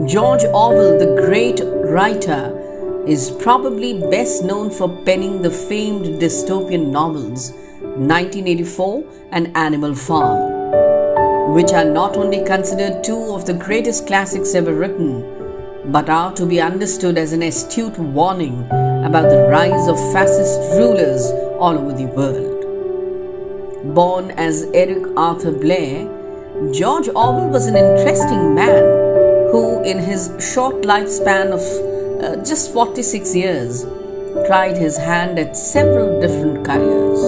George Orwell, the great writer, is probably best known for penning the famed dystopian novels 1984 and Animal Farm, which are not only considered two of the greatest classics ever written, but are to be understood as an astute warning about the rise of fascist rulers all over the world. Born as Eric Arthur Blair, George Orwell was an interesting man who, in his short lifespan of just 46 years, tried his hand at several different careers.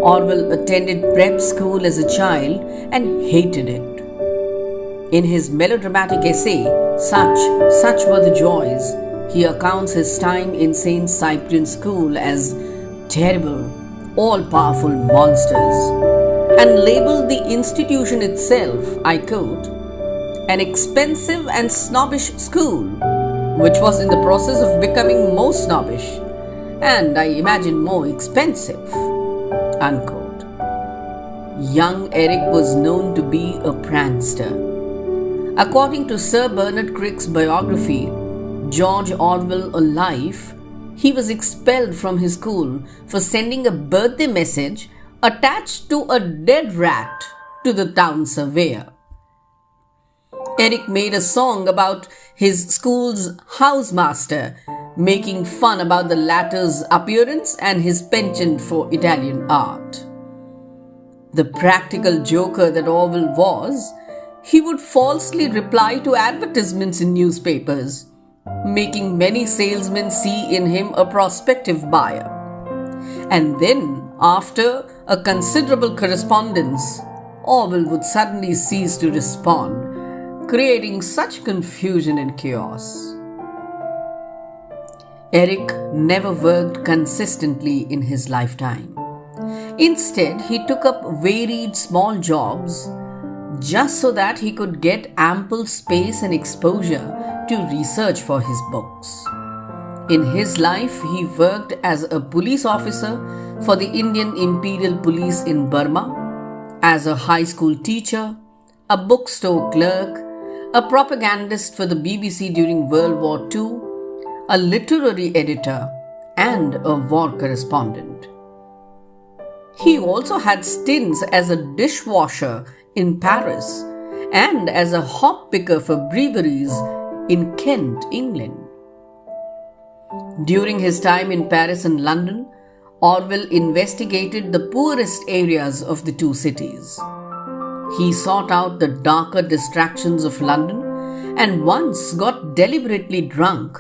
Orwell attended prep school as a child and hated it. In his melodramatic essay, Such Were the Joys, he accounts his time in St. Cyprian School as terrible, all-powerful monsters, and labeled the institution itself, I quote, an expensive and snobbish school, which was in the process of becoming more snobbish, and I imagine more expensive, unquote. Young Eric was known to be a prankster. According to Sir Bernard Crick's biography, George Orwell Alive, he was expelled from his school for sending a birthday message attached to a dead rat to the town surveyor. Eric made a song about his school's housemaster, making fun about the latter's appearance and his penchant for Italian art. The practical joker that Orwell was, he would falsely reply to advertisements in newspapers, making many salesmen see in him a prospective buyer. And then, after a considerable correspondence, Orwell would suddenly cease to respond, creating such confusion and chaos. Eric never worked consistently in his lifetime. Instead, he took up varied small jobs just so that he could get ample space and exposure to research for his books. In his life, he worked as a police officer for the Indian Imperial Police in Burma, as a high school teacher, a bookstore clerk, a propagandist for the BBC during World War II, a literary editor, and a war correspondent. He also had stints as a dishwasher in Paris and as a hop picker for breweries in Kent, England. During his time in Paris and London, Orwell investigated the poorest areas of the two cities. He sought out the darker distractions of London and once got deliberately drunk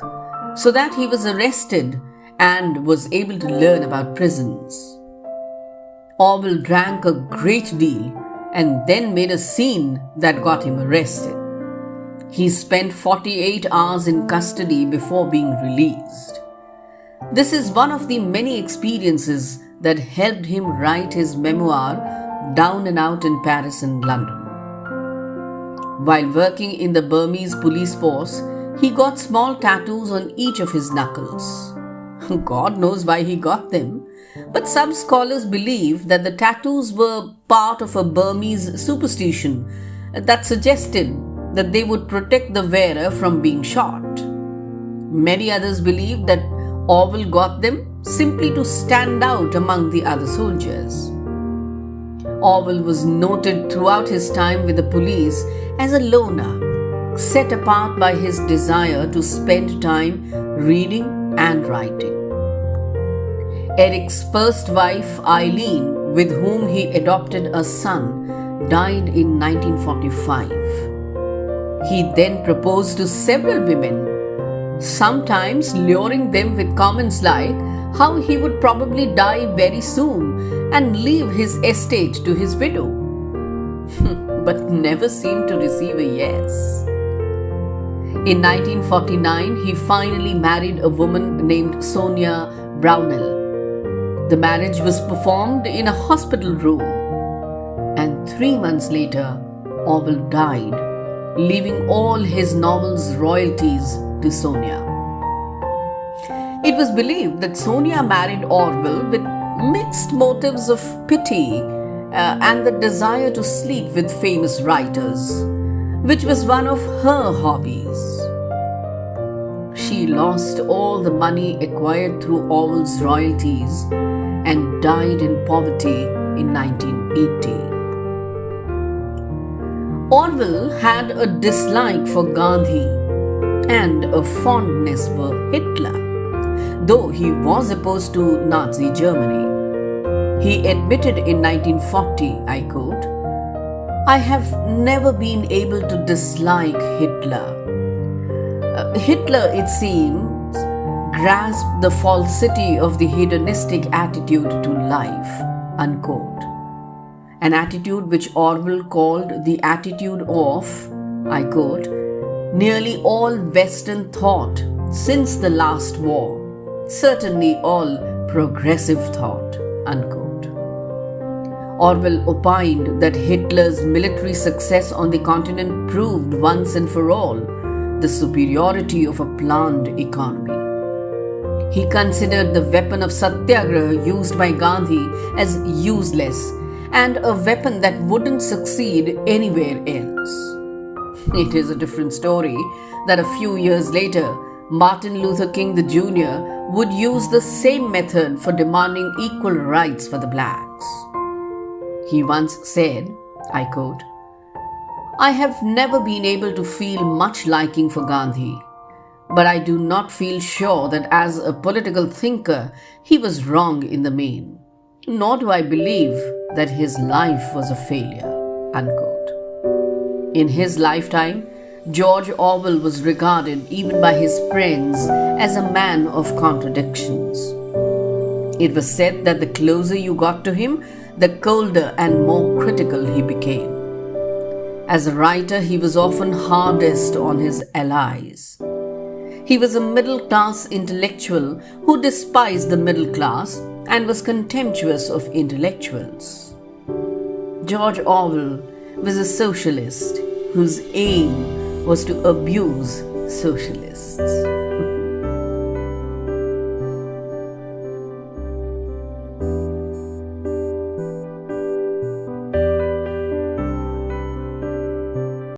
so that he was arrested and was able to learn about prisons. Orwell drank a great deal and then made a scene that got him arrested. He spent 48 hours in custody before being released. This is one of the many experiences that helped him write his memoir, Down and Out in Paris and London. While working in the Burmese police force, he got small tattoos on each of his knuckles. God knows why he got them, but some scholars believe that the tattoos were part of a Burmese superstition that suggested that they would protect the wearer from being shot. Many others believe that Orwell got them simply to stand out among the other soldiers. Orwell was noted throughout his time with the police as a loner, set apart by his desire to spend time reading and writing. Eric's first wife, Eileen, with whom he adopted a son, died in 1945. He then proposed to several women, sometimes luring them with comments like how he would probably die very soon and leave his estate to his widow, but never seemed to receive a yes. In 1949, he finally married a woman named Sonia Brownell. The marriage was performed in a hospital room, and 3 months later, Orwell died, leaving all his novels' royalties to Sonia. It was believed that Sonia married Orwell with mixed motives of pity and the desire to sleep with famous writers. which was one of her hobbies. She lost all the money acquired through Orwell's royalties and died in poverty in 1980. Orwell had a dislike for Gandhi and a fondness for Hitler, though he was opposed to Nazi Germany. He admitted in 1940, I quote, "I have never been able to dislike Hitler. Hitler, it seems, grasped the falsity of the hedonistic attitude to life," unquote. An attitude which Orwell called the attitude of, I quote, "nearly all Western thought since the last war, certainly all progressive thought," unquote. Orwell opined that Hitler's military success on the continent proved once and for all the superiority of a planned economy. He considered the weapon of satyagraha used by Gandhi as useless and a weapon that wouldn't succeed anywhere else. It is a different story that a few years later, Martin Luther King Jr. would use the same method for demanding equal rights for the blacks. He once said, I quote, "I have never been able to feel much liking for Gandhi, but I do not feel sure that as a political thinker he was wrong in the main, nor do I believe that his life was a failure," unquote. In his lifetime, George Orwell was regarded even by his friends as a man of contradictions. It was said that the closer you got to him, the colder and more critical he became. As a writer, he was often hardest on his allies. He was a middle-class intellectual who despised the middle class and was contemptuous of intellectuals. George Orwell was a socialist whose aim was to abuse socialists.